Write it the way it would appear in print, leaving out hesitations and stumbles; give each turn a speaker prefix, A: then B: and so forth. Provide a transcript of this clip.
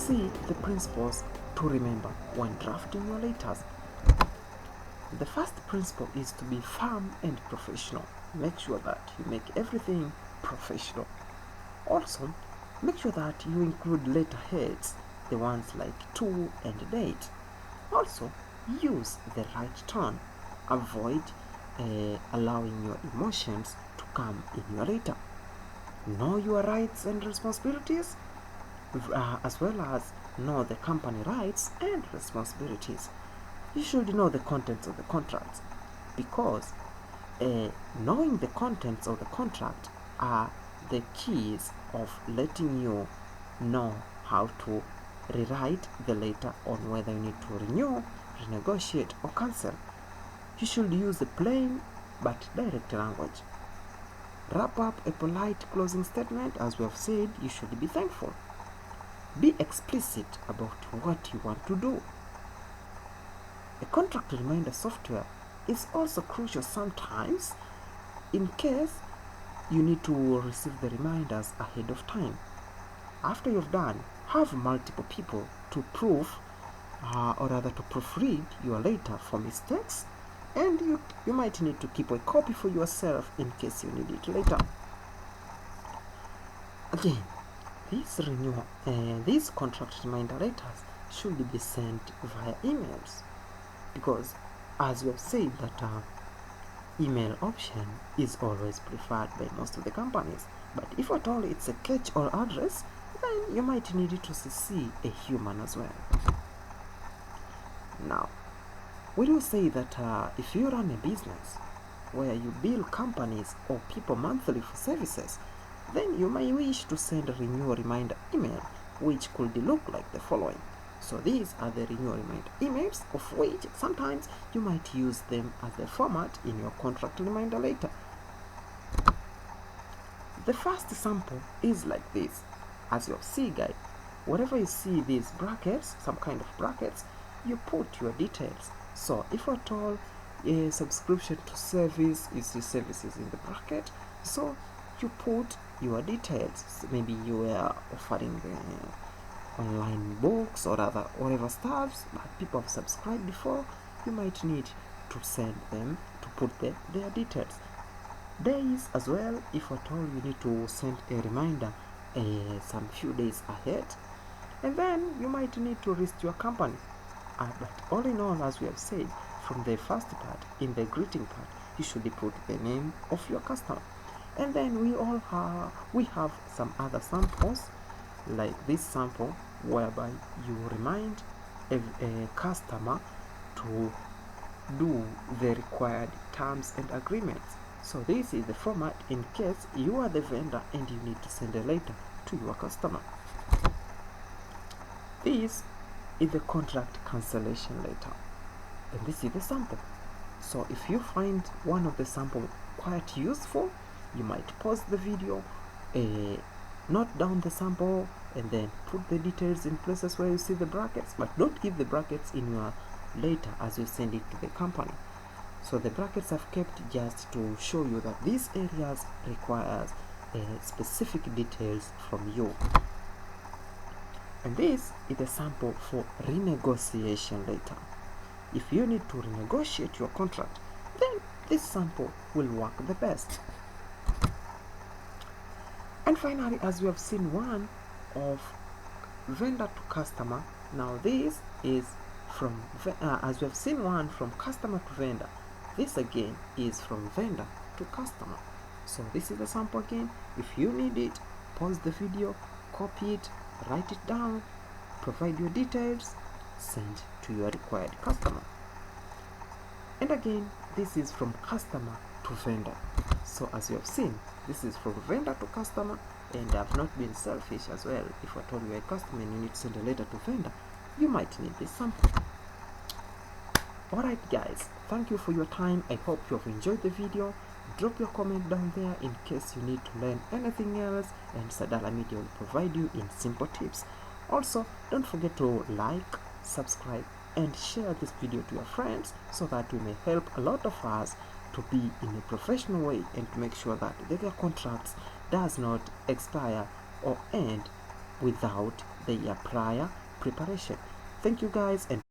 A: see the principles to remember when drafting your letters. The first principle is to be firm and professional. Make sure that you make everything professional. Also, make sure that you include letterheads, the ones like to and date. Also, use the right tone. Avoid allowing your emotions to come in your letter. Know your rights and responsibilities, as well as know the company rights and responsibilities. You should know the contents of the contract, because knowing the contents of the contract are the keys of letting you know how to rewrite the letter on whether you need to renew, renegotiate, or cancel. You should use a plain but direct language. Wrap up a polite closing statement. As we have said, you should be thankful. Be explicit about what you want to do. A contract reminder software is also crucial sometimes in case you need to receive the reminders ahead of time. After you've done, have multiple people to prove or rather to proofread your letter for mistakes, and you might need to keep a copy for yourself in case you need it later. Again, these contract reminder letters should be sent via emails, because as we have said that email option is always preferred by most of the companies. But if at all it's a catch-all address, then you might need to CC a human as well. Now, we will say that if you run a business where you bill companies or people monthly for services, then you may wish to send a renewal reminder email, which could look like the following. So these are the renewal reminder emails, of which sometimes you might use them as the format in your contract reminder letter. The first sample is like this. As you see, guys, wherever you see these brackets, some kind of brackets, you put your details. So if at all a subscription to service, you see services in the bracket, so you put your details. So maybe you are offering online books or other whatever stuffs that people have subscribed before. You might need to send them to put their details. Days as well, if at all you need to send a reminder some few days ahead, and then you might need to list your company. But all in all, as we have said, from the first part, in the greeting part, you should put the name of your customer. And then we have some other samples, like this sample, whereby you remind a customer to do the required terms and agreements. So this is the format in case you are the vendor and you need to send a letter to your customer. This is the contract cancellation letter, and this is the sample. So if you find one of the sample quite useful, you might pause the video, note down the sample, and then put the details in places where you see the brackets, but don't give the brackets in your letter as you send it to the company. So the brackets I've kept just to show you that these areas requires specific details from you. And this is a sample for renegotiation letter. If you need to renegotiate your contract, then this sample will work the best. And finally, as we have seen one of vendor to customer, now this is from as we have seen one from customer to vendor, this again is from vendor to customer. So this is the sample again. If you need it, pause the video, copy it, write it down, provide your details, send to your required customer. And again, this is from customer to vendor. So as you have seen, this is from vendor to customer, and I've not been selfish as well. If I told you a customer and you need to send a letter to vendor, you might need this sample. Alright guys, thank you for your time. I hope you have enjoyed the video. Drop your comment down there in case you need to learn anything else, and Sadala Media will provide you in simple tips. Also, don't forget to like, subscribe, and share this video to your friends so that we may help a lot of us to be in a professional way and to make sure that their contracts does not expire or end without their prior preparation. Thank you guys, and